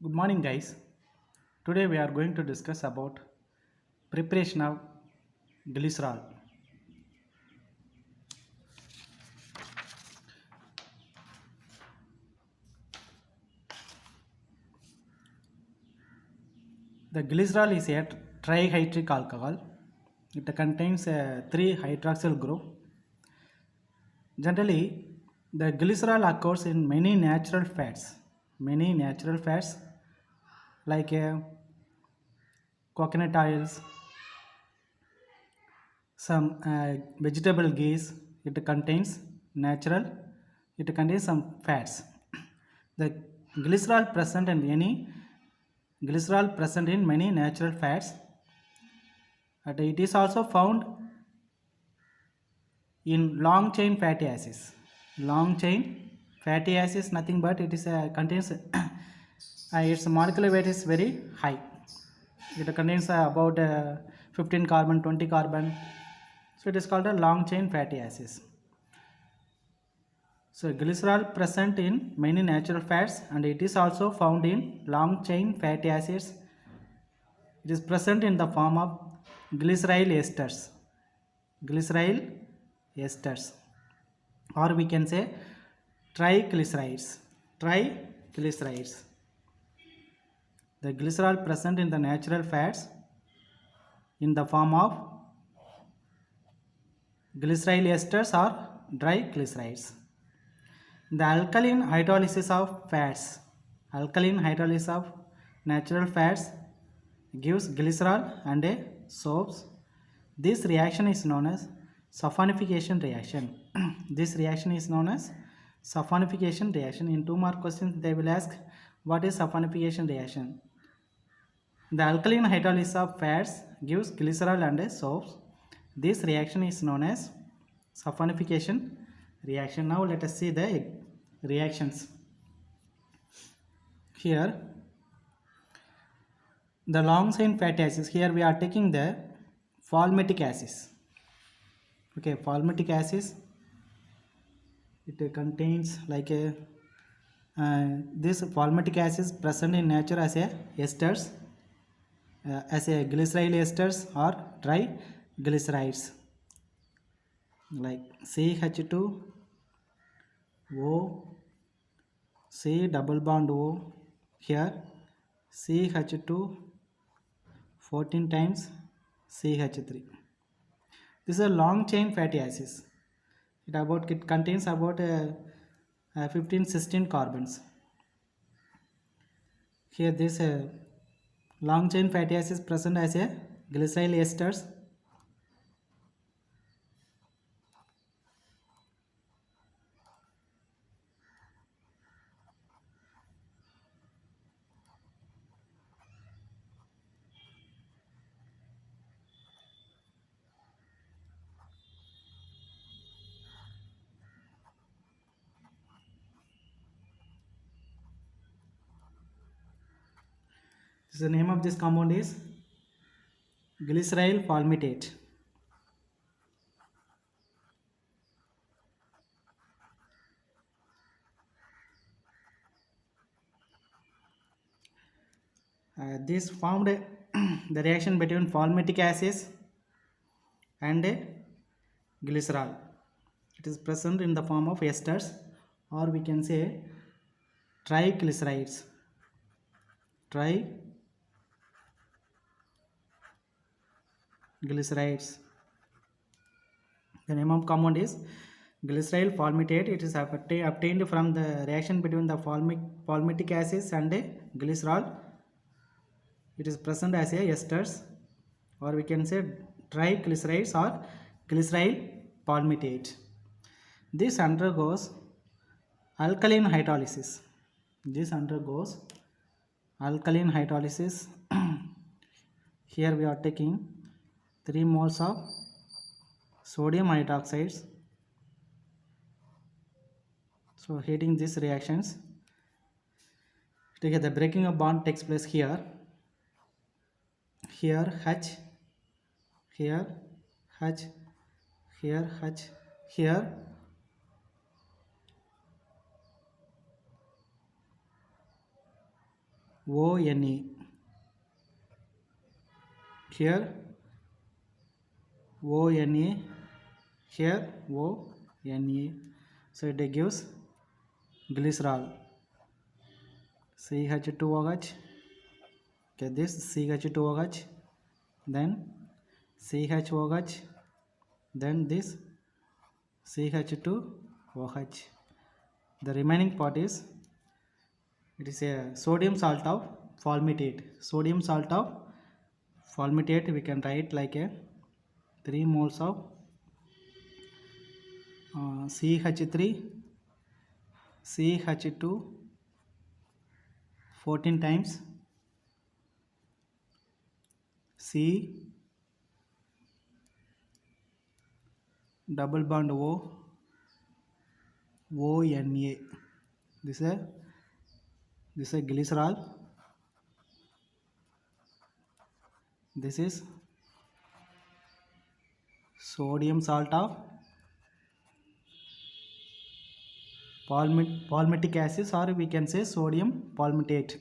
Good morning, guys. Today we are going to discuss about preparation of glycerol. The glycerol is a trihydric alcohol. It contains a 3 hydroxyl group. Generally, the glycerol occurs in many natural fats. Many natural fats like coconut oils, some vegetable ghee. Natural it contains some fats. The glycerol present in any glycerol present in many natural fats, and it is also found in long chain fatty acids. Long chain fatty acids nothing but it is contains its molecular weight is very high. It contains about 15 carbon, 20 carbon. So it is called a long chain fatty acids. So glycerol present in many natural fats and it is also found in long chain fatty acids. It is present in the form of glyceryl esters. Glyceryl esters, or we can say triglycerides. Triglycerides. The glycerol present in the natural fats in the form of glyceryl esters or triglycerides. The alkaline hydrolysis of fats. Alkaline hydrolysis of natural fats gives glycerol and a soaps. This reaction is known as saponification reaction. This reaction is known as saponification reaction. In 2 mark questions they will ask what is saponification reaction. The alkaline hydrolysis of fats gives glycerol and a soaps. This reaction is known as saponification reaction. Now let us see the reactions. Here the long chain fatty acids, here we are taking the palmitic acids. Okay, palmitic acids, it contains like a this palmitic acids present in nature as a esters, as a glyceryl esters or triglycerides like CH2 O C double bond O, here CH2 14 times CH3. This is a long chain fatty acids. It contains about 15-16 carbons. Here this long chain fatty acids present as a glyceryl esters. The name of this compound is glyceryl palmitate. This formed the reaction between palmitic acids and glycerol. It is present in the form of esters, or we can say triglycerides. Triglycerides. The name of compound is glyceryl palmitate. It is obtained from the reaction between the palmitic acids and glycerol. It is present as a esters, or we can say triglycerides or glyceryl palmitate. This undergoes alkaline hydrolysis. This undergoes alkaline hydrolysis. Here we are taking 3 moles of sodium hydroxides. So heating these reactions, the breaking of bond takes place here. Here H, here H, here H, here ONE. Here ONE, here ONE. So it gives glycerol. CH2OH. Okay, this CH2OH, then CHOH, then this CH2OH. The remaining part is, it is a sodium salt of palmitate. Sodium salt of palmitate, we can write like a 3 moles of CH3, CH2 14 times, C double bond O, ONA. This is a glycerol. This is sodium salt of palmitic acid, or we can say sodium palmitate.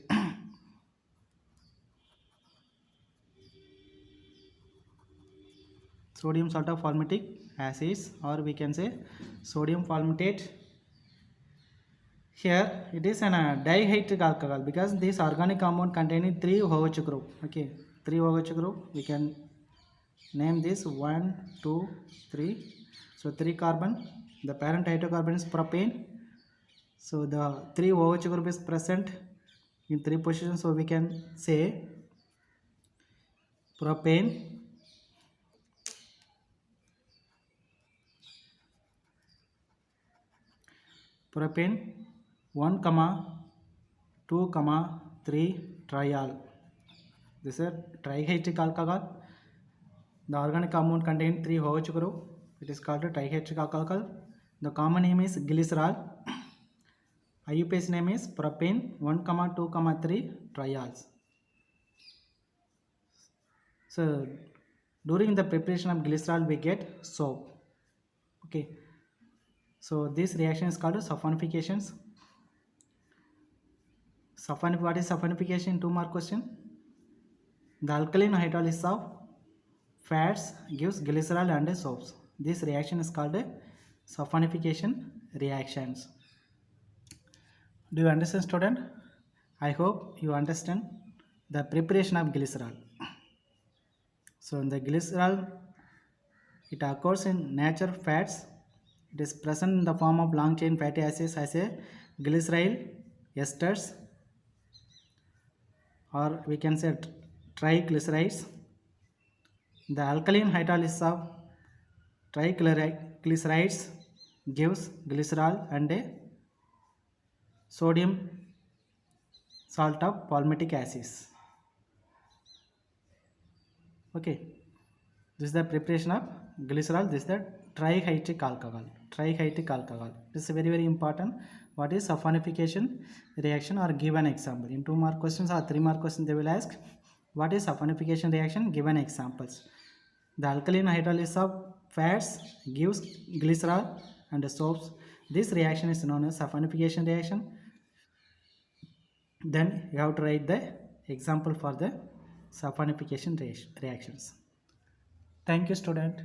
Sodium salt of palmitic acids, or we can say sodium palmitate. Here it is an dihydric alcohol, because this organic compound containing 3 OH group. Okay, 3 OH group, we can name this 1, 2, 3. So 3 carbon, the parent hydrocarbon is propane. So the 3 OH group is present in 3 positions, so we can say propane, propane 1, 2, 3 triol. This is a trihydric alcohol. The organic compound contains 3 OH group. It is called a trihydric alcohol. The common name is glycerol. IUPAC name is propane 1, 2, 3 triols. So during the preparation of glycerol we get soap. Okay. So this reaction is called saponification. What is saponification? 2 mark question. The alkaline hydrolysis of fats gives glycerol and soaps. This reaction is called saponification reactions. Do you understand, student? I hope you understand the preparation of glycerol. So in the glycerol, it occurs in natural fats. It is present in the form of long chain fatty acids as a glyceryl esters, or we can say triglycerides. The alkaline hydrolysis of triglycerides gives glycerol and a sodium salt of palmitic acids. Okay, this is the preparation of glycerol. This is the trihydric alcohol. Trihydric alcohol. This is very important. What is saponification reaction, or give an example? In 2 mark questions or 3 mark questions they will ask, what is saponification reaction? Given examples. The alkaline hydrolysis of fats gives glycerol and soaps. This reaction is known as saponification reaction. Then you have to write the example for the saponification reactions. Thank you, student.